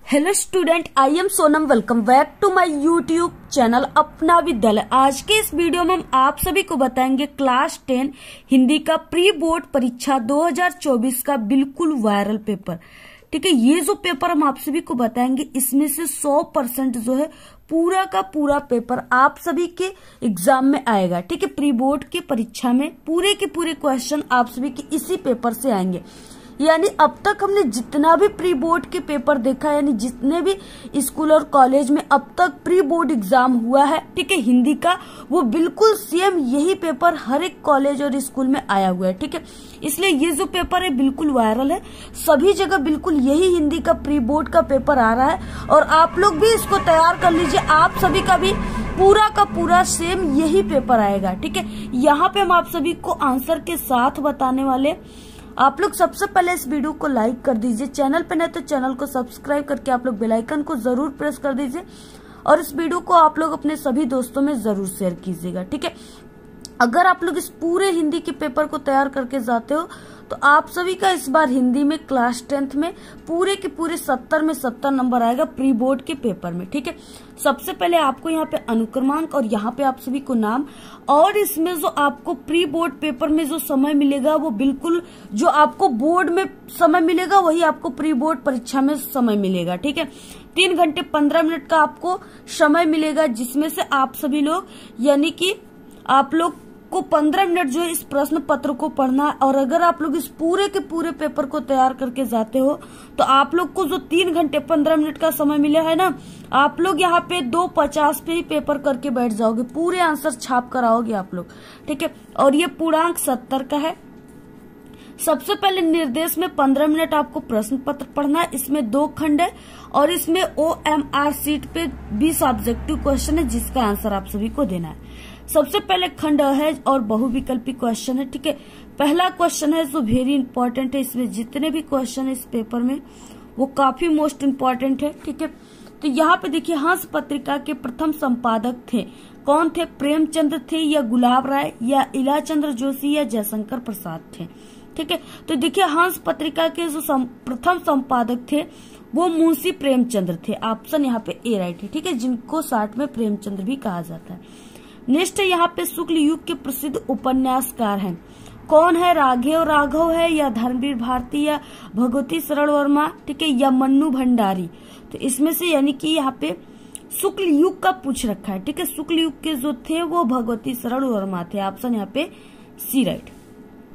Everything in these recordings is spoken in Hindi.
Hello student, I am Sonam. Welcome back to my YouTube channel Apna Vidyalaya. आज के इस वीडियो में हम आप सभी को बताएंगे क्लास 10 हिंदी का प्री बोर्ड परीक्षा 2024 का बिल्कुल वायरल पेपर। ठीक है, ये जो पेपर हम आप सभी को बताएंगे इसमें से 100% जो है पूरा का पूरा पेपर आप सभी के एग्जाम में आएगा। ठीक है, प्री बोर्ड की परीक्षा में पूरे के पूरे क्वेश्चन आप सभी के इसी पेपर से आएंगे। यानी अब तक हमने जितना भी प्री बोर्ड के पेपर देखा, यानी जितने भी स्कूल और कॉलेज में अब तक प्री बोर्ड एग्जाम हुआ है, ठीक है, हिंदी का, वो बिल्कुल सेम यही पेपर हर एक कॉलेज और स्कूल में आया हुआ है। ठीक है, इसलिए ये जो पेपर है बिल्कुल वायरल है। सभी जगह बिल्कुल यही हिंदी का प्री बोर्ड का पेपर आ रहा है और आप लोग भी इसको तैयार कर लीजिए। आप सभी का भी पूरा का पूरा सेम यही पेपर आएगा। ठीक है, यहाँ पे हम आप सभी को आंसर के साथ बताने वाले। आप लोग सबसे पहले इस वीडियो को लाइक कर दीजिए, चैनल पे नहीं तो चैनल को सब्सक्राइब करके आप लोग बेल आइकन को जरूर प्रेस कर दीजिए और इस वीडियो को आप लोग अपने सभी दोस्तों में जरूर शेयर कीजिएगा। ठीक है, अगर आप लोग इस पूरे हिंदी के पेपर को तैयार करके जाते हो तो आप सभी का इस बार हिंदी में क्लास 10th में पूरे के पूरे 70 में 70 नंबर आएगा प्री बोर्ड के पेपर में। ठीक है, सबसे पहले आपको यहाँ पे अनुक्रमांक और यहाँ पे आप सभी को नाम, और इसमें जो आपको प्री बोर्ड पेपर में जो समय मिलेगा वो बिल्कुल जो आपको बोर्ड में समय मिलेगा वही आपको प्री बोर्ड परीक्षा में समय मिलेगा। ठीक है, 3 घंटे 15 मिनट का आपको समय मिलेगा, जिसमें से आप सभी लोग यानी कि आप लोग को 15 मिनट जो है इस प्रश्न पत्र को पढ़ना है। और अगर आप लोग इस पूरे के पूरे पेपर को तैयार करके जाते हो तो आप लोग को जो 3 घंटे 15 मिनट का समय मिला है ना, आप लोग यहाँ पे 2:50 पे ही पेपर करके बैठ जाओगे, पूरे आंसर छाप कर आओगे आप लोग। ठीक है, और ये पूर्णांक 70 का है। सबसे पहले निर्देश में 15 मिनट आपको प्रश्न पत्र पढ़ना है। इसमें 2 खंड है और इसमें OMR सीट पे 20 ऑब्जेक्टिव क्वेश्चन है जिसका आंसर आप सभी को देना है। सबसे पहले खंड है और बहुविकल्पी क्वेश्चन है। ठीक है, पहला क्वेश्चन है जो वेरी इंपॉर्टेंट है। इसमें जितने भी क्वेश्चन है इस पेपर में वो काफी मोस्ट इम्पोर्टेंट है। ठीक है, तो यहाँ पे देखिए, हंस पत्रिका के प्रथम संपादक थे कौन थे? प्रेमचंद थे या गुलाब राय या इलाचंद्र जोशी या जयशंकर प्रसाद थे? ठीक है, तो देखिए हंस पत्रिका के जो प्रथम संपादक थे वो मुंशी प्रेमचंद्र थे। ऑप्शन यहाँ पे ए राइट है। ठीक है, जिनको शार्ट में प्रेमचंद्र भी कहा जाता है। नेक्स्ट यहाँ पे शुक्ल युग के प्रसिद्ध उपन्यासकार हैं कौन है? राघव है या धर्मवीर भारती या भगवती शरण वर्मा, ठीक है, या मन्नू भंडारी? तो इसमें से यानी कि यहाँ पे शुक्ल युग का पूछ रखा है। ठीक है, शुक्ल युग के जो थे वो भगवती शरण वर्मा थे। ऑप्शन यहाँ पे सी राइट।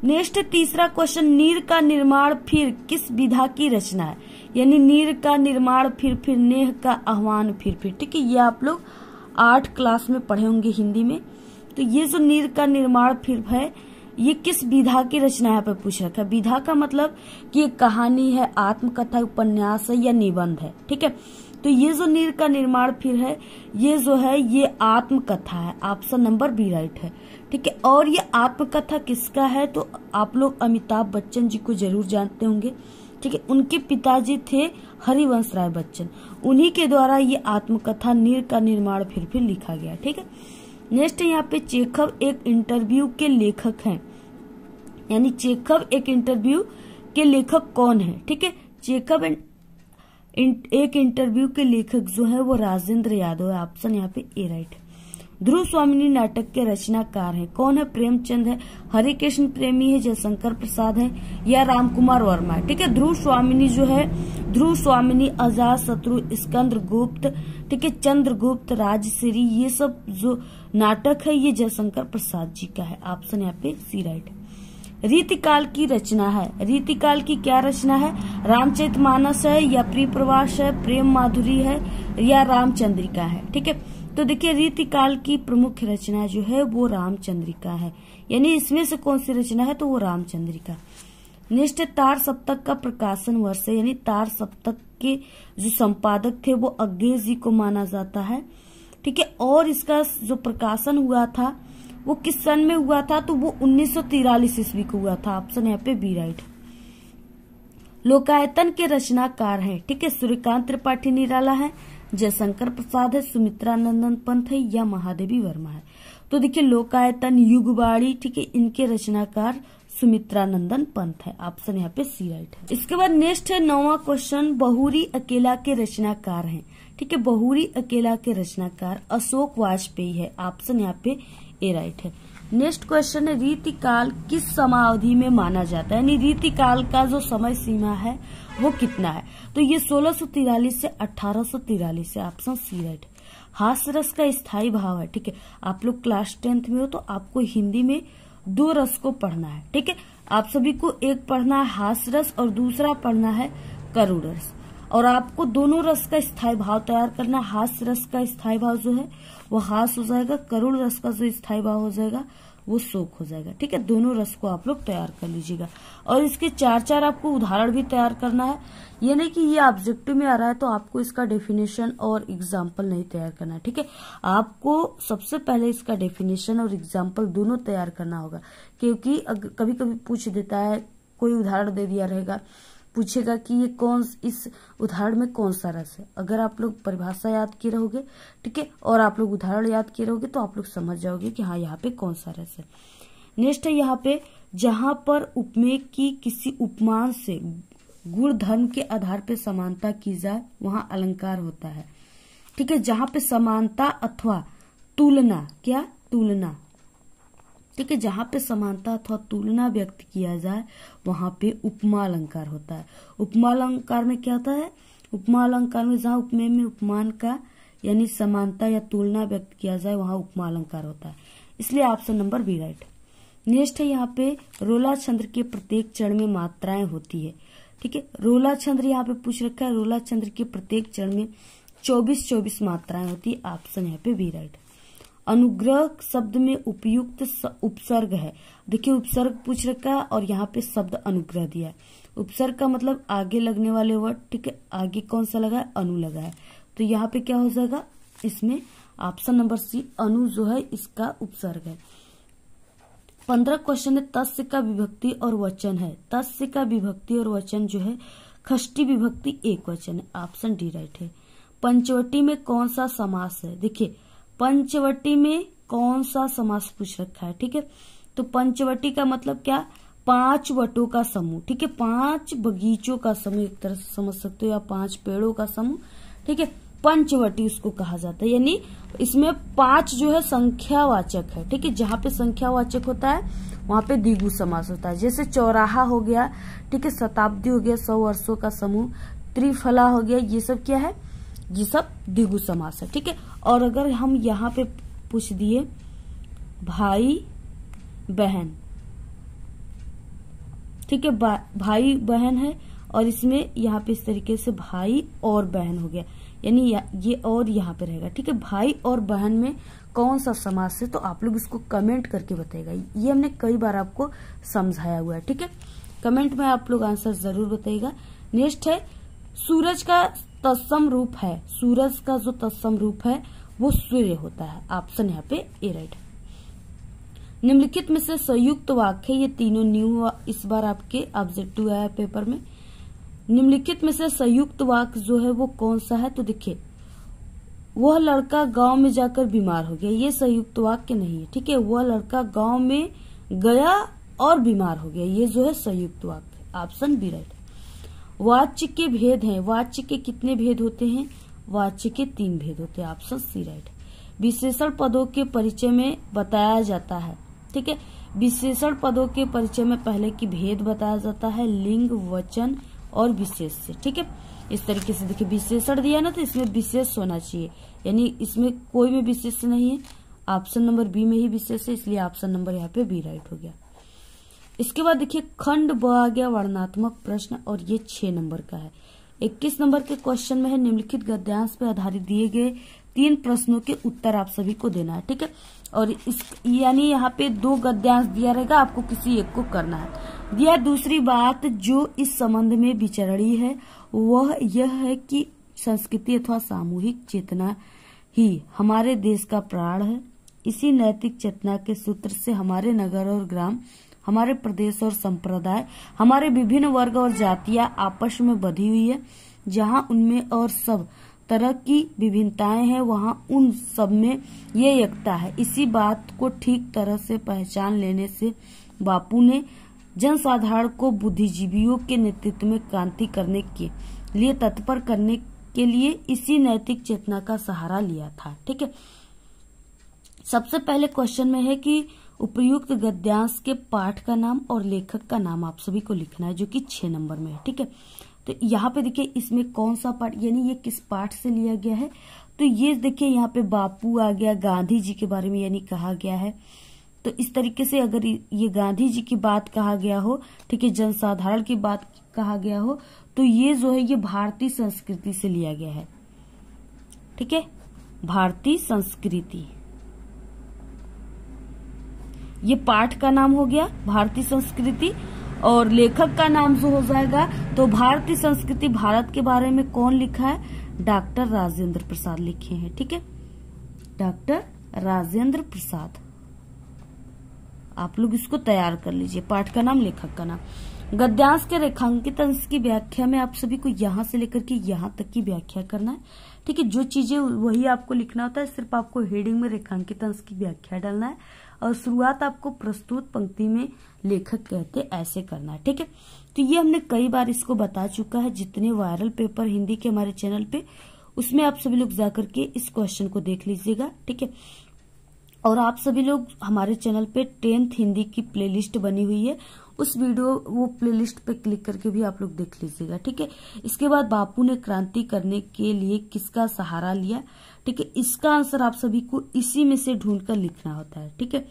नेक्स्ट तीसरा क्वेश्चन, नीर का निर्माण फिर किस विधा की रचना है? यानी नीर का निर्माण फिर नेह का आह्वान फिर। ठीक है, ये आप लोग 8 क्लास में पढ़े होंगे हिंदी में। तो ये जो नीर का निर्माण फिर है ये किस विधा की रचना यहाँ पे पूछ रखा है। विधा का मतलब कि एक कहानी है, आत्मकथा, उपन्यास है या निबंध है। ठीक है, तो ये जो नीर का निर्माण फिर है ये जो है ये आत्मकथा है। ऑप्शन नंबर बी राइट है। ठीक है, और ये आत्मकथा किसका है? तो आप लोग अमिताभ बच्चन जी को जरूर जानते होंगे। ठीक है, उनके पिताजी थे हरिवंश राय बच्चन, उन्हीं के द्वारा ये आत्मकथा नीर का निर्माण फिर लिखा गया। ठीक है, नेक्स्ट यहाँ पे चेखव एक इंटरव्यू के लेखक हैं, यानी चेखव एक इंटरव्यू के लेखक कौन है? ठीक है, चेखव एक इंटरव्यू के लेखक जो है वो राजेंद्र यादव है। ऑप्शन यहाँ पे ए राइट। ध्रुव स्वामिनी नाटक के रचनाकार हैं कौन है? प्रेमचंद है, हरे कृष्ण प्रेमी है, जयशंकर प्रसाद है या राम कुमार वर्मा है? ठीक है, ध्रुव स्वामिनी जो है, ध्रुव स्वामिनी, अजात शत्रु, स्कंद गुप्त, ठीक है, चंद्रगुप्त, राजश्री, ये सब जो नाटक है ये जयशंकर प्रसाद जी का है। ऑप्शन यहाँ पे सी राइट। रीतिकाल की रचना है, रीतिकाल की क्या रचना है? रामचरितमानस है या प्रियप्रवास है, प्रेम माधुरी है या रामचंद्रिका है? ठीक है, तो देखिए रीतिकाल की प्रमुख रचना जो है वो रामचंद्रिका है, यानी इसमें से कौन सी रचना है? तो वो रामचंद्रिका। नेक्स्ट तार सप्तक का प्रकाशन वर्ष है, यानी तार सप्तक के जो संपादक थे वो अज्ञेय जी को माना जाता है। ठीक है, और इसका जो प्रकाशन हुआ था वो किस सन में हुआ था? तो वो 1943 ईस्वी को हुआ था। ऑप्शन यहाँ पे बी राइट। लोकायतन के रचनाकार हैं, ठीक है, सूर्यकांत त्रिपाठी निराला है, जयशंकर प्रसाद है, सुमित्रा नंदन पंत है या महादेवी वर्मा है? तो देखिए लोकायतन, युगवाणी, ठीक है, इनके रचनाकार सुमित्रा नंदन पंत है। ऑप्शन यहाँ पे सी राइट है। इसके बाद नेक्स्ट है 9वां क्वेश्चन, बहुरी अकेला के रचनाकार हैं। ठीक है, बहुरी अकेला के रचनाकार अशोक वाजपेयी है। ऑप्शन यहाँ पे ए राइट है। नेक्स्ट क्वेश्चन है, रीतिकाल किस समावधि में माना जाता है, यानी रीतिकाल का जो समय सीमा है वो कितना है, तो ये 1643 से 1843 है। ऑप्शन सी राइट है। हास्य रस का स्थायी भाव है। ठीक है, आप लोग क्लास 10th में हो तो आपको हिंदी में 2 रस को पढ़ना है। ठीक है, आप सभी को एक पढ़ना है हास्य रस और दूसरा पढ़ना है करुण रस, और आपको दोनों रस का स्थायी भाव तैयार करना। हास्य रस का स्थायी भाव जो है वो हास्य हो जाएगा, करुण रस का जो स्थायी भाव हो जाएगा वो शोक हो जाएगा। ठीक है, दोनों रस को आप लोग तैयार कर लीजिएगा, और इसके 4 आपको उदाहरण भी तैयार करना है। ये नहीं कि ये ऑब्जेक्टिव में आ रहा है तो आपको इसका डेफिनेशन और एग्जाम्पल नहीं तैयार करना है। ठीक है, आपको सबसे पहले इसका डेफिनेशन और एग्जाम्पल दोनों तैयार करना होगा, क्योंकि कभी कभी पूछ देता है, कोई उदाहरण दे दिया रहेगा, पूछेगा कि ये इस उदाहरण में कौन सा रस है। अगर आप लोग परिभाषा याद किए रहोगे, ठीक है, और आप लोग उदाहरण याद किए रहोगे तो आप लोग समझ जाओगे कि हाँ यहाँ पे कौन सा रस है। नेक्स्ट है यहाँ पे, जहां पर उपमेय की किसी उपमान से गुण धर्म के आधार पे समानता की जाए वहां अलंकार होता है। ठीक है, जहां पे समानता अथवा तुलना, क्या तुलना, ठीक है, जहां पे समानता अथवा तुलना व्यक्त किया जाए वहां पे उपमा अलंकार होता है। उपमा अलंकार में क्या होता है, उपमा अलंकार में जहां उपमेय में उपमान का यानी समानता या तुलना व्यक्त किया जाए वहां उपमा अलंकार होता है, इसलिए option number B right. Next है यहाँ पे, रोला छंद्र के प्रत्येक चरण में मात्राएं होती है। ठीक है, रोला छंद्र यहाँ पे पूछ रखा है, रोला छंद्र के प्रत्येक चरण में 24 मात्राएं होती है। ऑप्शन यहाँ पे बी राइट। अनुग्रह शब्द में उपयुक्त उपसर्ग है। देखिए, उपसर्ग पूछ रखा है और यहाँ पे शब्द अनुग्रह दिया है। उपसर्ग का मतलब आगे लगने वाले वर्ड। ठीक है, आगे कौन सा लगा है, अनु लगा है, तो यहाँ पे क्या हो जाएगा, इसमें ऑप्शन नंबर सी अनु जो है इसका उपसर्ग है। 15 क्वेश्चन है, तस्य का विभक्ति और वचन है। तस्य का विभक्ति और वचन जो है षष्ठी विभक्ति एक वचन है। ऑप्शन डी राइट है। पंचवटी में कौन सा समास है, देखिए पंचवटी में कौन सा समास पूछ रखा है। ठीक है, तो पंचवटी का मतलब क्या, 5 वटों का समूह। ठीक है, 5 बगीचों का समूह एक तरह से समझ सकते हो, या 5 पेड़ों का समूह। ठीक है, पंचवटी उसको कहा जाता है, यानी इसमें 5 जो है संख्यावाचक है। ठीक है, जहां पे संख्यावाचक होता है वहां पे द्विगु समास होता है। जैसे चौराहा हो गया, ठीक है, शताब्दी हो गया, 100 वर्षों का समूह, त्रिफला हो गया, ये सब क्या है, ये सब द्विगु समास है। ठीक है, और अगर हम यहाँ पे पूछ दिए भाई बहन, ठीक है, भाई बहन है, और इसमें यहाँ पे इस तरीके से भाई और बहन हो गया, यानी ये और यहाँ पे रहेगा। ठीक है, भाई और बहन में कौन सा समास है, तो आप लोग इसको कमेंट करके बताइएगा। ये हमने कई बार आपको समझाया हुआ है। ठीक है, कमेंट में आप लोग आंसर जरूर बताइएगा। नेक्स्ट है, सूरज का तत्सम रूप है। सूरज का जो तत्सम रूप है वो सूर्य होता है। ऑप्शन यहाँ पे ए राइट। निम्नलिखित में से संयुक्त वाक्य, ये तीनों न्यू इस बार आपके ऑब्जेक्टिव आया पेपर में। निम्नलिखित में से संयुक्त वाक्य जो है वो कौन सा है, तो देखिए वह लड़का गांव में जाकर बीमार हो गया, ये संयुक्त वाक्य नहीं है। ठीक है, वह लड़का गांव में गया और बीमार हो गया, ये जो है संयुक्त वाक्य। Option B right. वाच्य के भेद हैं। वाच्य के कितने भेद होते हैं, वाच्य के 3 भेद होते हैं। Option C right. विशेषण पदों के परिचय में बताया जाता है। ठीक है, विशेषण पदों के परिचय में पहले की भेद बताया जाता है, लिंग, वचन और विशेष से। ठीक है, इस तरीके से देखिए विशेषण दिया ना, तो इसमें विशेष होना चाहिए, यानी इसमें कोई में विशेष नहीं है। ऑप्शन नंबर बी में ही विशेष है, इसलिए ऑप्शन नंबर यहाँ पे बी राइट हो गया। इसके बाद देखिए खंड ब आ गया वर्णनात्मक प्रश्न, और ये 6 नंबर का है। 21 नंबर के क्वेश्चन में है, निम्नलिखित गद्यांश पे आधारित दिए गए 3 प्रश्नों के उत्तर आप सभी को देना है। ठीक है, और इस यानी यहाँ पे 2 गद्यांश दिया रहेगा, आपको किसी एक को करना है। दिया दूसरी बात जो इस संबंध में विचरणी है वह यह है कि संस्कृति अथवा सामूहिक चेतना ही हमारे देश का प्राण है। इसी नैतिक चेतना के सूत्र से हमारे नगर और ग्राम, हमारे प्रदेश और संप्रदाय, हमारे विभिन्न वर्ग और जातियां आपस में बंधी हुई है। जहां उनमें और सब तरह की विभिन्नताएं हैं वहां उन सब में ये एकता है। इसी बात को ठीक तरह से पहचान लेने से बापू ने जनसाधारण को बुद्धिजीवियों के नेतृत्व में क्रांति करने के लिए तत्पर करने के लिए इसी नैतिक चेतना का सहारा लिया था। ठीक है, सबसे पहले क्वेश्चन में है कि उपयुक्त गद्यांश के पाठ का नाम और लेखक का नाम आप सभी को लिखना है, जो कि 6 नंबर में है। ठीक है, तो यहाँ पे देखिए इसमें कौन सा पाठ, यानी ये किस पाठ से लिया गया है। तो ये देखिए यहाँ पे बापू आ गया, गांधी जी के बारे में यानी कहा गया है। तो इस तरीके से अगर ये गांधी जी की बात कहा गया हो, ठीक है, जनसाधारण की बात कहा गया हो, तो ये जो है ये भारतीय संस्कृति से लिया गया है। ठीक है, भारतीय संस्कृति, ये पाठ का नाम हो गया भारतीय संस्कृति। और लेखक का नाम जो हो जाएगा, तो भारतीय संस्कृति भारत के बारे में कौन लिखा है, डॉक्टर राजेंद्र प्रसाद लिखे हैं। ठीक है, डॉक्टर राजेंद्र प्रसाद, आप लोग इसको तैयार कर लीजिए, पाठ का नाम लेखक का नाम। गद्यांश के रेखांकित अंश की व्याख्या में आप सभी को यहां से लेकर के यहां तक की व्याख्या करना है। ठीक है, जो चीजें वही आपको लिखना होता है, सिर्फ आपको हेडिंग में रेखांकित अंश की व्याख्या डालना है और शुरुआत आपको प्रस्तुत पंक्ति में लेखक कहते ऐसे करना है। ठीक है, तो ये हमने कई बार इसको बता चुका है, जितने वायरल पेपर हिंदी के हमारे चैनल पे, उसमें आप सभी लोग जाकर के इस क्वेश्चन को देख लीजिएगा। ठीक है, और आप सभी लोग हमारे चैनल पे 10th हिंदी की प्लेलिस्ट बनी हुई है, उस वीडियो वो प्लेलिस्ट पे क्लिक करके भी आप लोग देख लीजिएगा। ठीक है, इसके बाद बापू ने क्रांति करने के लिए किसका सहारा लिया। ठीक है, इसका आंसर आप सभी को इसी में से ढूंढकर लिखना होता है। ठीक है,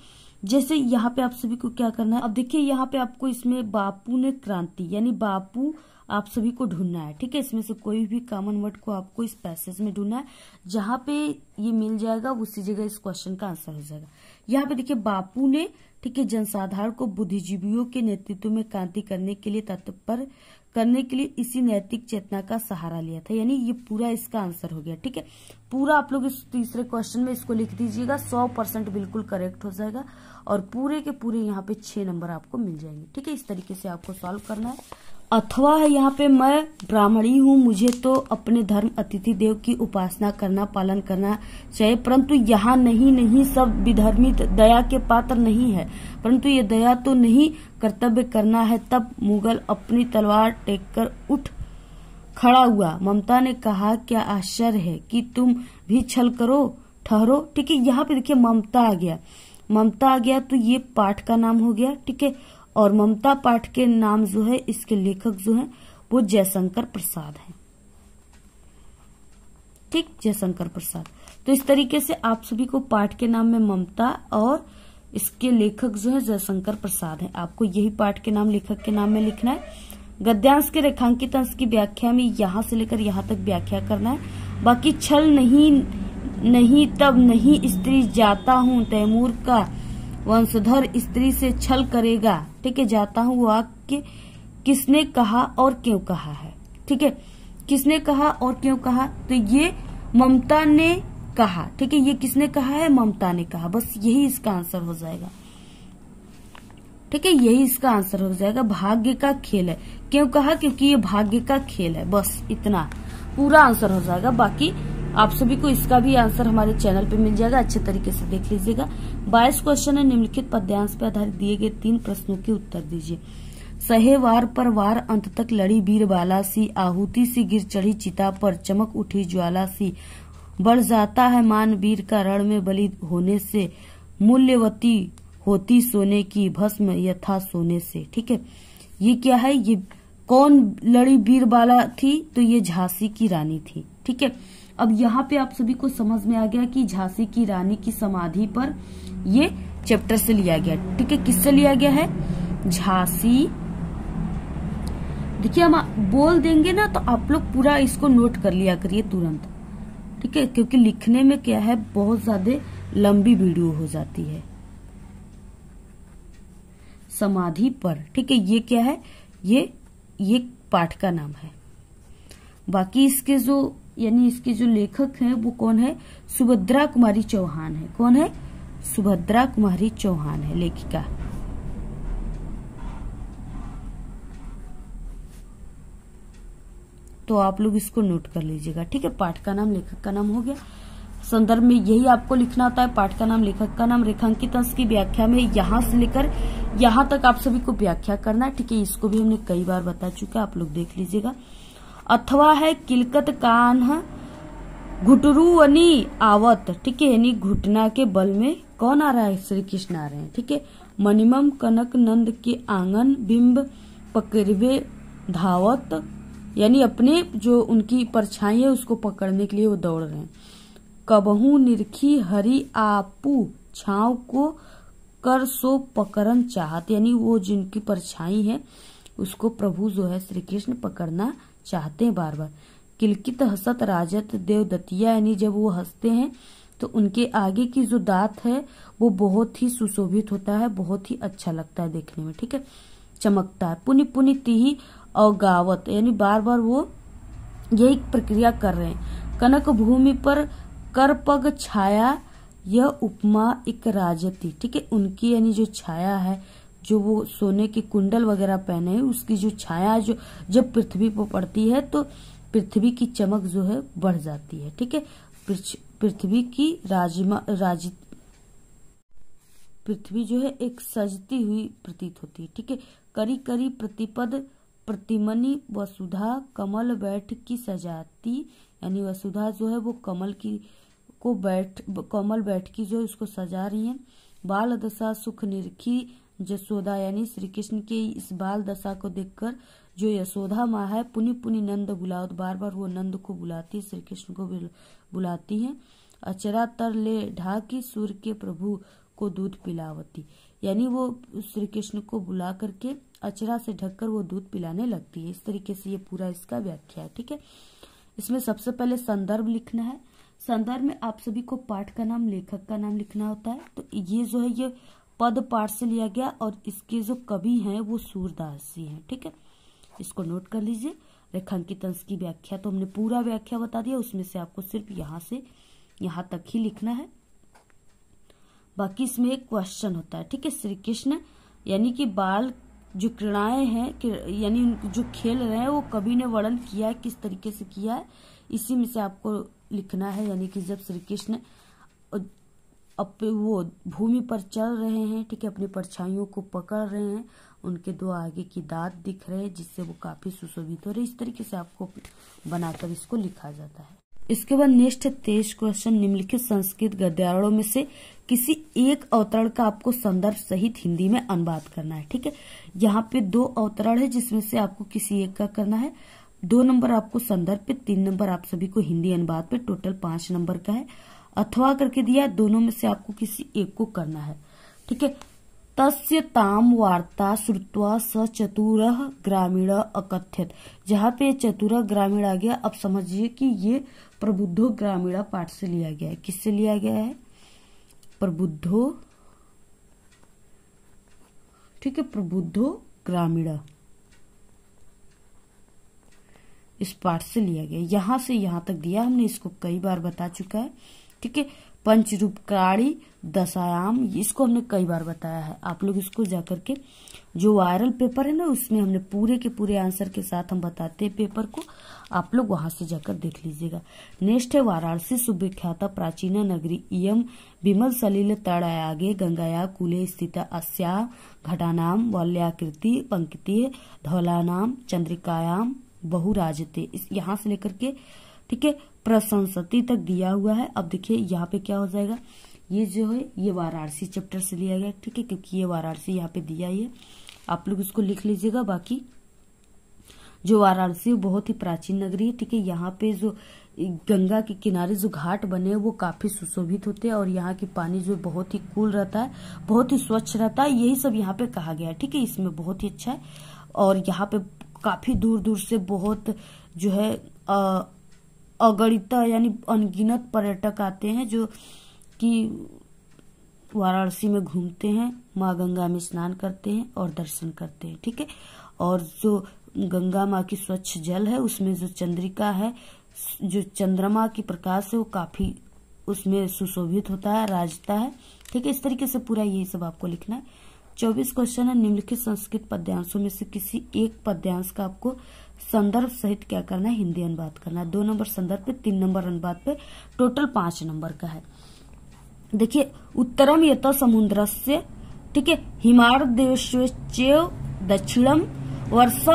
जैसे यहाँ पे आप सभी को क्या करना है, अब देखिए यहाँ पे आपको इसमें बापू ने क्रांति यानी बापू आप सभी को ढूंढना है। ठीक है, इसमें से कोई भी कॉमन वर्ड को आपको इस पैसेज में ढूंढना है, जहां पे ये मिल जाएगा उसी जगह इस क्वेश्चन का आंसर हो जाएगा। यहाँ पे देखिए बापू ने, ठीक है, जनसाधारण को बुद्धिजीवियों के नेतृत्व में क्रांति करने के लिए तत्पर करने के लिए इसी नैतिक चेतना का सहारा लिया था, यानी ये पूरा इसका आंसर हो गया। ठीक है, पूरा आप लोग इस तीसरे क्वेश्चन में इसको लिख दीजिएगा, 100% बिल्कुल करेक्ट हो जाएगा और पूरे के पूरे यहाँ पे 6 नंबर आपको मिल जाएंगे। ठीक है, इस तरीके से आपको सॉल्व करना है। अथवा है यहाँ पे, मैं ब्राह्मणी हूँ, मुझे तो अपने धर्म अतिथि देव की उपासना करना पालन करना चाहिए, परंतु यहाँ नहीं सब विधर्मी दया के पात्र नहीं है, परंतु ये दया तो नहीं कर्तव्य करना है। तब मुगल अपनी तलवार टेक कर उठ खड़ा हुआ, ममता ने कहा क्या आश्चर्य है कि तुम भी छल करो ठहरो। ठीक है, यहाँ पे देखिए ममता आ गया, तो ये पाठ का नाम हो गया। ठीक है, और ममता पाठ के नाम जो है, इसके लेखक जो है वो जयशंकर प्रसाद है। ठीक, जयशंकर प्रसाद। तो इस तरीके से आप सभी को पाठ के नाम में ममता और इसके लेखक जो है जयशंकर प्रसाद है, आपको यही पाठ के नाम लेखक के नाम में लिखना है। गद्यांश के रेखांकित अंश की व्याख्या में यहां से लेकर यहां तक व्याख्या करना है। बाकी छल नहीं तब नहीं स्त्री जाता हूं, तैमूर का वंशधर स्त्री से छल करेगा। ठीक है, जाता हूं वाक्य किसने कहा और क्यों कहा है। ठीक है, किसने कहा और क्यों कहा, तो ये ममता ने कहा। ठीक है, ये किसने कहा है, ममता ने कहा, बस यही इसका आंसर हो जाएगा। ठीक है, यही इसका आंसर हो जाएगा। भाग्य का खेल है, क्यों कहा, क्योंकि ये भाग्य का खेल है, बस इतना पूरा आंसर हो जाएगा। बाकी आप सभी को इसका भी आंसर हमारे चैनल पे मिल जाएगा, अच्छे तरीके से देख लीजिएगा। 22 क्वेश्चन है, निम्नलिखित पद्यांश पे आधारित दिए गए 3 प्रश्नों के उत्तर दीजिए। सहे वार पर वार अंत तक लड़ी बीरबाला सी, आहुति सी गिर चढ़ी चिता पर, चमक उठी ज्वाला सी, बढ़ जाता है मान वीर का रण में बलि होने से, मूल्यवती होती सोने की भस्म यथा सोने से। ठीक है, ये क्या है, ये कौन लड़ी बीरबाला थी, तो ये झांसी की रानी थी। ठीक है, अब यहाँ पे आप सभी को समझ में आ गया कि झांसी की रानी की समाधि पर ये चैप्टर से लिया गया। ठीक है, किससे लिया गया है, झांसी। देखिए हम बोल देंगे ना, तो आप लोग पूरा इसको नोट कर लिया करिए तुरंत। ठीक है, क्योंकि लिखने में क्या है, बहुत ज्यादा लंबी वीडियो हो जाती है। समाधि पर, ठीक है, ये क्या है, ये पाठ का नाम है। बाकी इसके जो यानी इसके जो लेखक हैं वो कौन है, सुभद्रा कुमारी चौहान है। कौन है, सुभद्रा कुमारी चौहान है लेखिका। तो आप लोग इसको नोट कर लीजिएगा। ठीक है, पाठ का नाम लेखक का नाम हो गया। संदर्भ में यही आपको लिखना होता है। पाठ का नाम, लेखक का नाम, रेखांकित अंश की व्याख्या में यहाँ से लेकर यहाँ तक आप सभी को व्याख्या करना है। ठीक है, इसको भी हमने कई बार बता चुका, आप लोग देख लीजिएगा। अथवा है किलकत कान्ह घुटरुअनी आवत। ठीक है, यानी घुटना के बल में कौन आ रहा है? श्री कृष्ण आ रहे हैं। ठीक है, मणिमम कनक नंद के आंगन बिंब पकड़वे धावत, यानी अपने जो उनकी परछाई है उसको पकड़ने के लिए वो दौड़ रहे हैं। कबहू निरखी हरि आपू छाव को कर सो पकड़न चाहत, यानी वो जिनकी परछाई है उसको प्रभु जो है श्री कृष्ण पकड़ना चाहते हैं बार बार। किलकित हसत राजत देवदत्तिया, यानी जब वो हंसते हैं तो उनके आगे की जो दांत है वो बहुत ही सुशोभित होता है, बहुत ही अच्छा लगता है देखने में। ठीक है, चमकता है। पुनि पुनि तिही और गावत, यानी बार बार वो यही प्रक्रिया कर रहे हैं। कनक भूमि पर कर पग छाया यह उपमा एक राजती। ठीक है, उनकी यानी जो छाया है, जो वो सोने के कुंडल वगैरह पहने हैं, उसकी जो छाया जो जब पृथ्वी पर पड़ती है तो पृथ्वी की चमक जो है बढ़ जाती है। ठीक है, पृथ्वी की पृथ्वी जो है एक सजती हुई प्रतीत होती है। ठीक है, करी करी प्रतिपद प्रतिमनि वसुधा कमल बैठ की सजाती, यानी वसुधा जो है वो कमल बैठ की जो है उसको सजा रही है। बाल दशा सुख निरखी यशोदा, यानी श्री कृष्ण के इस बाल दशा को देखकर जो यशोदा माँ है पुनि पुनि नंद बुलावत, बार बार वो नंद को बुलाती, श्री कृष्ण को बुलाती है। अचरा तर ले ढाकी सूर्य के प्रभु को दूध पिलावती, यानी वो श्री कृष्ण को बुला करके अचरा से ढककर वो दूध पिलाने लगती है। इस तरीके से ये पूरा इसका व्याख्या है। ठीक है, इसमें सबसे पहले संदर्भ लिखना है। संदर्भ में आप सभी को पाठ का नाम, लेखक का नाम लिखना होता है। तो ये जो है ये पद पाठ से लिया गया और इसके जो कवि हैं वो सूरदास जी हैं। ठीक है, इसको नोट कर लीजिए। रेखांकित अंश की व्याख्या तो हमने पूरा व्याख्या बता दिया, उसमें से आपको सिर्फ यहाँ से यहाँ तक ही लिखना है। बाकी इसमें एक क्वेश्चन होता है। ठीक है, श्री कृष्ण यानी कि बाल जो क्रीड़ाएं हैं, यानी जो खेल रहे हैं वो कवि ने वर्णन किया है, किस तरीके से किया है, इसी में से आपको लिखना है। यानी कि जब श्री कृष्ण वो भूमि पर चल रहे हैं, ठीक है, अपनी परछाइयों को पकड़ रहे हैं, उनके दो आगे की दांत दिख रहे हैं जिससे वो काफी सुशोभित हो रहे। इस तरीके से आपको बनाकर इसको लिखा जाता है। इसके बाद नेक्स्ट 23 क्वेश्चन, निम्नलिखित संस्कृत गद्यारणों में से किसी एक अवतरण का आपको संदर्भ सहित हिंदी में अनुवाद करना है। ठीक है, यहाँ पे 2 अवतरण है जिसमें से आपको किसी एक का करना है। 2 नंबर आपको संदर्भ पे, 3 नंबर आप सभी को हिंदी अनुवाद पे, टोटल 5 नंबर का है। अथवा करके दिया है, दोनों में से आपको किसी एक को करना है। ठीक है, तस्य ताम वार्ता श्रुत्वा स चतुरः ग्रामीण अकथ्यत, जहाँ पे चतुरः ग्रामीण आ गया, अब समझिए कि ये प्रबुद्धो ग्रामीण पाठ से लिया गया है। किससे लिया गया है? प्रबुद्धो, ठीक है, प्रबुद्धो ग्रामीण इस पाठ से लिया गया। यहां से यहां तक दिया हमने, इसको कई बार बता चुका है। ठीक है, पंचरूपकारी दशायाम, इसको हमने कई बार बताया है। आप लोग इसको जाकर के जो वायरल पेपर है ना, उसमें हमने पूरे के पूरे आंसर के साथ हम बताते हैं पेपर को, आप लोग वहां से जाकर देख लीजिएगा। नेक्स्ट है वाराणसी सुविख्याता प्राचीन नगरी इयम विमल सलिल तड़यागे गंगाया कूले स्थित अस्या घटानाम वल्याकृति पंक्ति धौलानाम चंद्रिकायाम बहुराजते, इस यहाँ से लेकर के ठीक है प्रशंसती तक दिया हुआ है। अब देखिए यहाँ पे क्या हो जाएगा, ये जो है ये वाराणसी चैप्टर से लिया गया। ठीक है, क्योंकि ये वाराणसी यहाँ पे दिया ही है, आप लोग इसको लिख लीजिएगा। बाकी जो वाराणसी बहुत ही प्राचीन नगरी है। ठीक है, यहाँ पे जो गंगा के किनारे जो घाट बने हैं वो काफी सुशोभित होते हैं और यहाँ की पानी जो बहुत ही कूल रहता है, बहुत ही स्वच्छ रहता है, यही सब यहाँ पे कहा गया है। ठीक है, इसमें बहुत ही अच्छा है और यहाँ पे काफी दूर दूर से बहुत जो है अगणित यानी अनगिनत पर्यटक आते हैं जो कि वाराणसी में घूमते हैं, माँ गंगा में स्नान करते हैं और दर्शन करते हैं। ठीक है, और जो गंगा माँ की स्वच्छ जल है उसमें जो चंद्रिका है, जो चंद्रमा की प्रकाश है वो काफी उसमें सुशोभित होता है, राजता है। ठीक है, इस तरीके से पूरा यही सब आपको लिखना है। 24 क्वेश्चन है, निम्नलिखित संस्कृत पद्यांशों में से किसी एक पद्यांश का आपको संदर्भ सहित क्या करना है, हिंदी अनुवाद करना है। 2 नंबर संदर्भ पे, 3 नंबर अनुवाद पे, टोटल 5 नंबर का है। देखिए, उत्तरम यत समुद्रस्य, ठीक है, हिमार्देश्वेव दक्षिणम वर्ष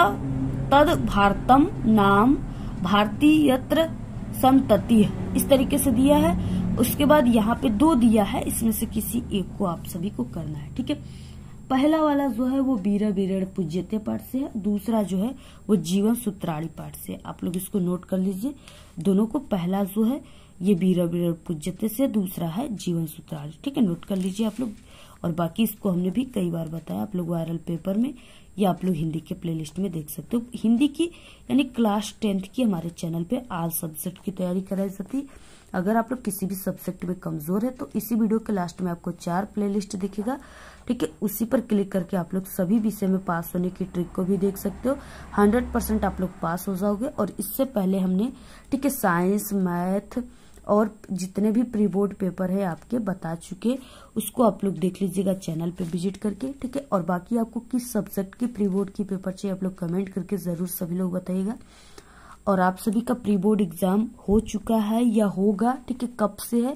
तद भारतम नाम भारतीयत्र संतति, इस तरीके से दिया है। उसके बाद यहाँ पे 2 दिया है, इसमें से किसी एक को आप सभी को करना है, ठीक है। पहला वाला जो है वो वीर वीरेण पूज्यते पाठ से है, दूसरा जो है वो जीवन सूत्राणी पाठ से। आप लोग इसको नोट कर लीजिए, दोनों को। पहला जो है ये वीर वीरेण पूज्यते से, दूसरा है जीवन सूत्राणी, ठीक है, नोट कर लीजिए आप लोग। और बाकी इसको हमने भी कई बार बताया, आप लोग वायरल पेपर में या आप लोग हिंदी के प्लेलिस्ट में देख सकते हो। हिंदी की यानी क्लास 10th की हमारे चैनल पे ऑल सब्जेक्ट की तैयारी कराई जाती है। अगर आप लोग किसी भी सब्जेक्ट में कमजोर है तो इसी वीडियो के लास्ट में आपको 4 प्लेलिस्ट दिखेगा, ठीक है, उसी पर क्लिक करके आप लोग सभी विषय में पास होने की ट्रिक को भी देख सकते हो। 100% आप लोग पास हो जाओगे। और इससे पहले हमने, ठीक है, साइंस, मैथ और जितने भी प्री बोर्ड पेपर है आपके बता चुके, उसको आप लोग देख लीजिएगा चैनल पे विजिट करके, ठीक है। और बाकी आपको किस सब्जेक्ट की प्री बोर्ड की पेपर चाहिए आप लोग कमेंट करके जरूर सभी लोग बताइएगा। और आप सभी का प्री बोर्ड एग्जाम हो चुका है या होगा, ठीक है, कब से है,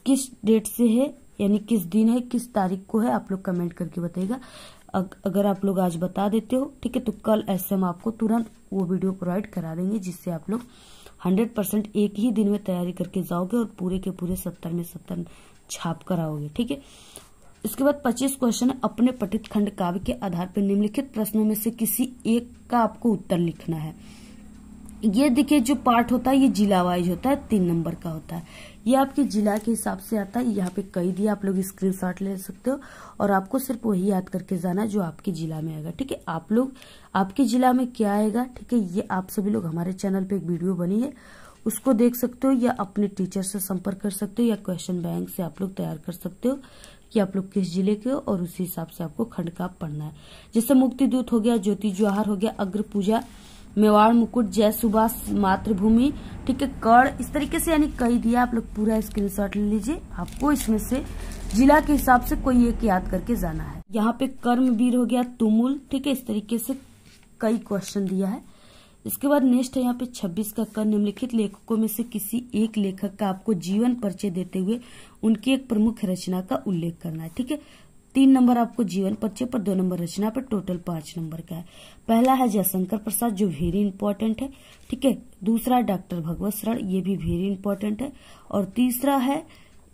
किस डेट से है, यानी किस दिन है, किस तारीख को है, आप लोग कमेंट करके बताइएगा। अगर आप लोग आज बता देते हो, ठीक है, तो कल ऐसे हम आपको तुरंत वो वीडियो प्रोवाइड करा देंगे, जिससे आप लोग 100% एक ही दिन में तैयारी करके जाओगे और पूरे के पूरे 70 में 70 छाप कर आओगे, ठीक है। इसके बाद 25 क्वेश्चन है। अपने पठित खंड काव्य के आधार पर निम्नलिखित प्रश्नों में से किसी एक का आपको उत्तर लिखना है। ये देखिए, जो पार्ट होता है ये जिला वाइज होता है, 3 नंबर का होता है। ये आपके जिला के हिसाब से आता है। यहाँ पे कई दिया, आप लोग स्क्रीनशॉट ले सकते हो और आपको सिर्फ वही याद करके जाना जो आपके जिला में आएगा, ठीक है। आप लोग आपके जिला में क्या आएगा, ठीक है, ये आप सभी लोग हमारे चैनल पे एक वीडियो बनी है, उसको देख सकते हो, या अपने टीचर से संपर्क कर सकते हो, या क्वेश्चन बैंक से आप लोग तैयार कर सकते हो कि आप लोग किस जिले के हो, और उसी हिसाब से आपको खंड का पढ़ना है। जैसे मुक्ति दूत हो गया, ज्योति जवाहर हो गया, अग्र पूजा, मेवाड़ मुकुट, जय सुभाष, मातृभूमि, ठीक है, कर्ण, इस तरीके से यानी कई दिया। आप लोग पूरा स्क्रीनशॉट ले लीजिए। आपको इसमें से जिला के हिसाब से कोई एक याद करके जाना है। यहाँ पे कर्मवीर हो गया, तुमुल, ठीक है, इस तरीके से कई क्वेश्चन दिया है। इसके बाद नेक्स्ट है यहाँ पे 26 का कर, निम्नलिखित लेखकों में से किसी एक लेखक का आपको जीवन परिचय देते हुए उनकी एक प्रमुख रचना का उल्लेख करना है, ठीक है। 3 नंबर आपको जीवन परिचय पर, 2 नंबर रचना पर, टोटल 5 नंबर का है। पहला है जयशंकर प्रसाद, जो वेरी इंपॉर्टेंट है, ठीक है। दूसरा डॉक्टर भगवत शरण, ये भी वेरी इंपॉर्टेंट है। और तीसरा है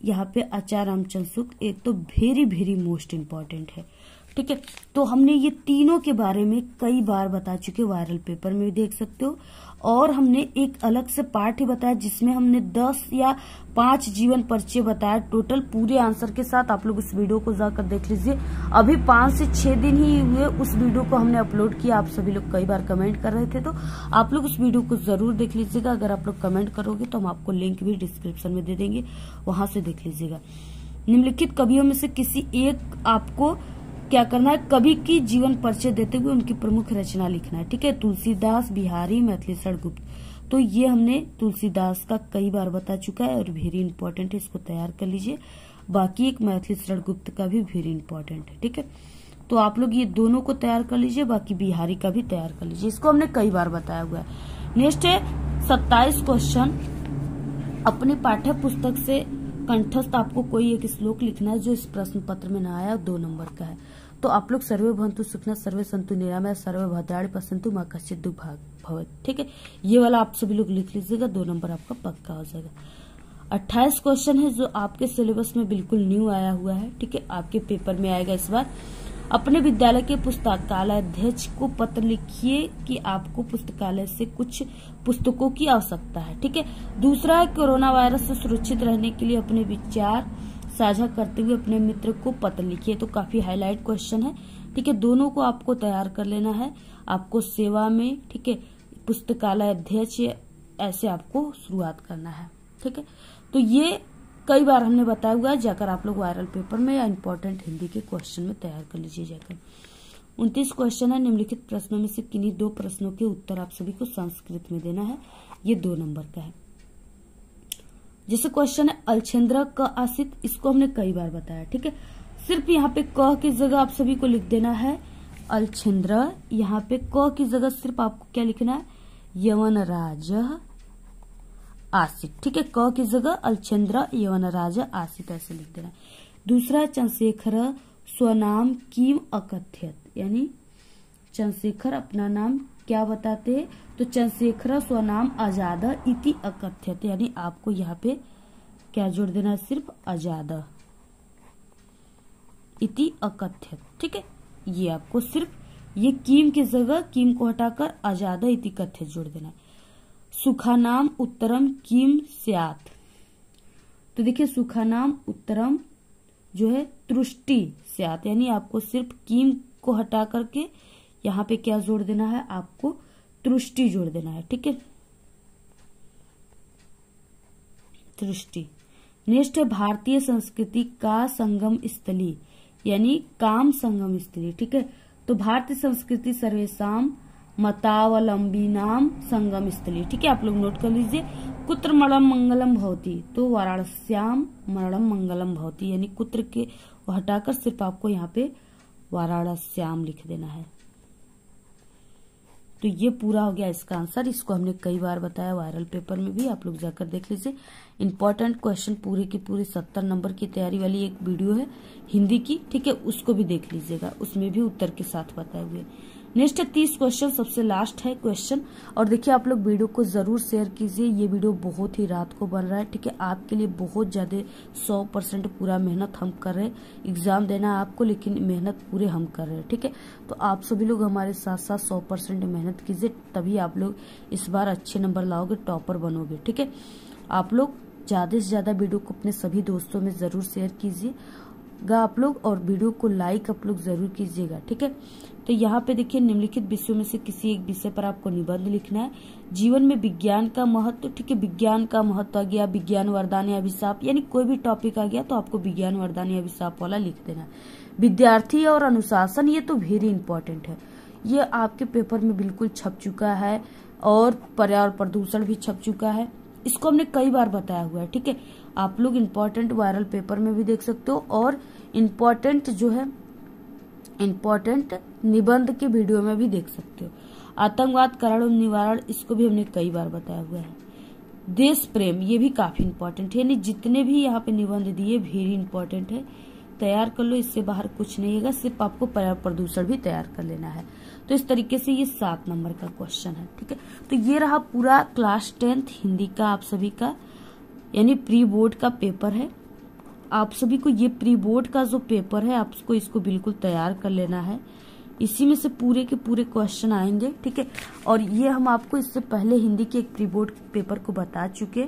यहाँ पे आचार्य रामचंद्र शुक्ल, एक तो वेरी वेरी मोस्ट इंपॉर्टेंट है, ठीक है। तो हमने ये तीनों के बारे में कई बार बता चुके, वायरल पेपर में भी देख सकते हो। और हमने एक अलग से पार्ट ही बताया जिसमें हमने 10 या 5 जीवन परिचय बताया, टोटल पूरे आंसर के साथ। आप लोग उस वीडियो को जाकर देख लीजिए। अभी 5 से 6 दिन ही हुए उस वीडियो को हमने अपलोड किया। आप सभी लोग कई बार कमेंट कर रहे थे, तो आप लोग उस वीडियो को जरूर देख लीजिएगा। अगर आप लोग कमेंट करोगे तो हम आपको लिंक भी डिस्क्रिप्शन में दे देंगे, वहां से देख लीजिएगा। निम्नलिखित कवियों में से किसी एक आपको क्या करना है, कवि की जीवन परिचय देते हुए उनकी प्रमुख रचना लिखना है, ठीक है। तुलसीदास, बिहारी, मैथिलीशरण गुप्त, तो ये हमने तुलसीदास का कई बार बता चुका है और वेरी इंपॉर्टेंट है, इसको तैयार कर लीजिए। बाकी एक मैथिलीशरण गुप्त का भी वेरी इंपॉर्टेंट है, ठीक है। तो आप लोग ये दोनों को तैयार कर लीजिए, बाकी बिहारी का भी तैयार कर लीजिए, इसको हमने कई बार बताया हुआ है। नेक्स्ट है 27 क्वेश्चन। अपनी पाठ्य पुस्तक से कंठस्थ आपको कोई एक श्लोक लिखना है जो इस प्रश्न पत्र में न आया, 2 नंबर का है। तो आप लोग सर्वे भवन्तु सुखिनः, सर्वे सन्तु निरामया, सर्वे भद्राणि पश्यन्तु मा कश्चित् दुःख भवेत्, ठीक है। ये वाला आप सभी लोग लिख लीजिएगा, 2 नंबर आपका पक्का हो जाएगा। 28 क्वेश्चन है जो आपके सिलेबस में बिल्कुल न्यू आया हुआ है, ठीक है, आपके पेपर में आएगा इस बार। अपने विद्यालय के पुस्तकालय अध्यक्ष को पत्र लिखिए कि आपको पुस्तकालय से कुछ पुस्तकों की आवश्यकता है, ठीक है। दूसरा है कोरोना वायरस से सुरक्षित रहने के लिए अपने विचार साझा करते हुए अपने मित्र को पत्र लिखिए। तो काफी हाईलाइट क्वेश्चन है, ठीक है। दोनों को आपको तैयार कर लेना है। आपको सेवा में, ठीक है, पुस्तकालय अध्यक्ष, ऐसे आपको शुरुआत करना है, ठीक है। तो ये कई बार हमने बताया हुआ है, जाकर आप लोग वायरल पेपर में या इंपॉर्टेंट हिंदी के क्वेश्चन में तैयार कर लीजिए जाकर। 29 क्वेश्चन है। निम्नलिखित प्रश्नों में से किन्हीं 2 प्रश्नों के उत्तर आप सभी को संस्कृत में देना है, ये 2 नंबर का है। जैसे क्वेश्चन है अलछेंद्र क आसित, इसको हमने कई बार बताया, ठीक है। सिर्फ यहाँ पे क की जगह आप सभी को लिख देना है अलछेंद्र, यहाँ पे क की जगह सिर्फ आपको क्या लिखना है, यवनराजः आसीत्। ठीक है, क की जगह अलचंद्र यवनराज आसीत् ऐसे लिख देना। दूसरा चंद्रशेखर स्वनाम किम अकथयत, यानी चंद्रशेखर अपना नाम क्या बताते हैं, तो चंद्रशेखर स्वनाम आजाद इति अकथयत, यानी आपको यहाँ पे क्या जोड़ देना है, सिर्फ आजाद इति अकथयत। ठीक है, ये आपको सिर्फ ये किम की जगह किम को हटाकर आजाद इति कथयत जोड़ देना है। सुखानाम उत्तरम किम स्यात्, तो देखिए सुखानाम उत्तरम जो है तुष्टि स्यात्, यानी आपको सिर्फ किम को हटा करके यहाँ पे क्या जोड़ देना है, आपको तुष्टि जोड़ देना है। ठीक है, तुष्टि। नेक्स्ट है भारतीय संस्कृति का संगम स्थली, यानी काम संगम स्थली। ठीक है, तो भारतीय संस्कृति सर्वेशाम मतावलंबीनाम संगम स्थली। ठीक है, आप लोग नोट कर लीजिए। कुत्र मरणम मंगलम भवति, तो वाराणस्याम मरणम मंगलम भवति, यानी कुत्र के हटाकर सिर्फ आपको यहाँ पे वाराणस्याम लिख देना है। तो ये पूरा हो गया इसका आंसर। इसको हमने कई बार बताया वायरल पेपर में भी, आप लोग जाकर देख लीजिए। इंपॉर्टेंट क्वेश्चन पूरे की पूरे 70 नंबर की तैयारी वाली एक वीडियो है हिंदी की। ठीक है, उसको भी देख लीजिएगा, उसमें भी उत्तर के साथ बताए हुए। नेक्स्ट है 30 क्वेश्चन, सबसे लास्ट है क्वेश्चन। और देखिए आप लोग वीडियो को जरूर शेयर कीजिए, ये वीडियो बहुत ही रात को बन रहा है। ठीक है, आपके लिए बहुत ज्यादा 100% पूरा मेहनत हम कर रहे हैं। एग्जाम देना है आपको, लेकिन मेहनत पूरे हम कर रहे हैं। ठीक है, तो आप सभी लोग हमारे साथ साथ 100% मेहनत कीजिए, तभी आप लोग इस बार अच्छे नंबर लाओगे, टॉपर बनोगे। ठीक है, आप लोग ज्यादा से ज्यादा वीडियो को अपने सभी दोस्तों में जरूर शेयर कीजिएगा आप लोग, और वीडियो को लाइक आप लोग जरूर कीजिएगा। ठीक है, तो यहाँ पे देखिए निम्नलिखित विषयों में से किसी एक विषय पर आपको निबंध लिखना है। जीवन में विज्ञान का महत्व। ठीक है, विज्ञान का महत्व आ गया, विज्ञान वरदान या अभिशाप, यानी कोई भी टॉपिक आ गया तो आपको विज्ञान वरदान या अभिशाप वाला लिख देना है। विद्यार्थी और अनुशासन, ये तो वेरी इंपॉर्टेंट है, ये आपके पेपर में बिल्कुल छप चुका है, और पर्यावरण प्रदूषण भी छप चुका है। इसको हमने कई बार बताया हुआ है। ठीक है, आप लोग इम्पोर्टेंट वायरल पेपर में भी देख सकते हो, और इम्पोर्टेंट जो है इम्पोर्टेंट निबंध के वीडियो में भी देख सकते हो। आतंकवाद कारण निवारण, इसको भी हमने कई बार बताया हुआ है। देश प्रेम, ये भी काफी इम्पोर्टेंट है, यानी जितने भी यहाँ पे निबंध दिए वेरी इंपॉर्टेंट है, तैयार कर लो, इससे बाहर कुछ नहीं है, सिर्फ आपको पर्यावरण प्रदूषण भी तैयार कर लेना है। तो इस तरीके से ये 7 नंबर का क्वेश्चन है। ठीक है, तो ये रहा पूरा क्लास 10th हिंदी का आप सभी का, यानी प्री बोर्ड का पेपर है। आप सभी को ये प्री बोर्ड का जो पेपर है, आपको इसको बिल्कुल तैयार कर लेना है। इसी में से पूरे के पूरे क्वेश्चन आएंगे। ठीक है, और ये हम आपको इससे पहले हिंदी के एक प्री बोर्ड पेपर को बता चुके,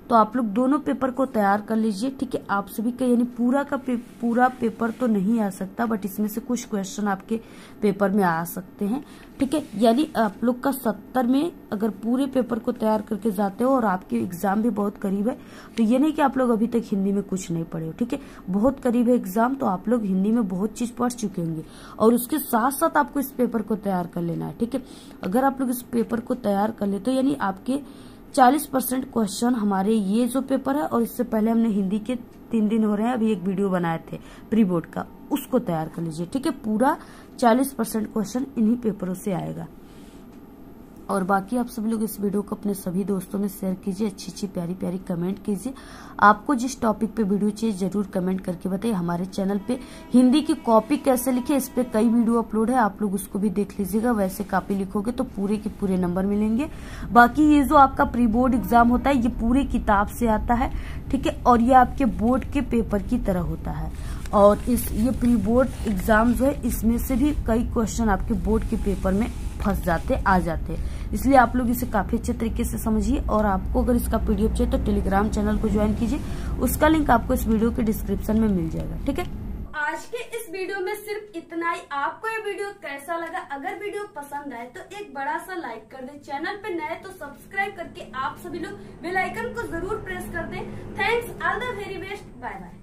तो आप लोग दोनों पेपर को तैयार कर लीजिए। ठीक है, आप सभी का यानी पूरा पेपर तो नहीं आ सकता, बट इसमें से कुछ क्वेश्चन आपके पेपर में आ सकते हैं। ठीक है, यानी आप लोग का 70 में अगर पूरे पेपर को तैयार करके जाते हो, और आपके एग्जाम भी बहुत करीब है, तो ये नहीं कि आप लोग अभी तक हिंदी में कुछ नहीं पढ़े हो। ठीक है, बहुत करीब है एग्जाम, तो आप लोग हिंदी में बहुत चीज पढ़ चुके होंगे, और उसके साथ साथ आपको इस पेपर को तैयार कर लेना है। ठीक है, अगर आप लोग इस पेपर को तैयार कर लेते हो, यानी आपके 40% क्वेश्चन हमारे ये जो पेपर है, और इससे पहले हमने हिंदी के 3 दिन हो रहे हैं, अभी एक वीडियो बनाए थे प्री बोर्ड का, उसको तैयार कर लीजिए। ठीक है, पूरा 40% क्वेश्चन इन्हीं पेपरों से आएगा। और बाकी आप सभी लोग इस वीडियो को अपने सभी दोस्तों में शेयर कीजिए, अच्छी अच्छी प्यारी प्यारी कमेंट कीजिए। आपको जिस टॉपिक पे वीडियो चाहिए जरूर कमेंट करके बताइए। हमारे चैनल पे हिंदी की कॉपी कैसे लिखे, इस पे कई वीडियो अपलोड है, आप लोग उसको भी देख लीजिएगा। वैसे कॉपी लिखोगे तो पूरे के पूरे नंबर मिलेंगे। बाकी ये जो आपका प्री बोर्ड एग्जाम होता है, ये पूरी किताब से आता है। ठीक है, और ये आपके बोर्ड के पेपर की तरह होता है, और ये प्री बोर्ड एग्जाम जो है, इसमें से भी कई क्वेश्चन आपके बोर्ड के पेपर में फंस जाते आ जाते, इसलिए आप लोग इसे काफी अच्छे तरीके से समझिए। और आपको अगर इसका पीडीएफ चाहिए तो टेलीग्राम चैनल को ज्वाइन कीजिए, उसका लिंक आपको इस वीडियो के डिस्क्रिप्शन में मिल जाएगा। ठीक है, आज के इस वीडियो में सिर्फ इतना ही। आपको ये वीडियो कैसा लगा? अगर वीडियो पसंद आए तो एक बड़ा सा लाइक कर दें, चैनल पे नए तो सब्सक्राइब करके आप सभी लोग बेल आइकन को जरूर प्रेस कर दें। Thanks, all the very best, bye bye.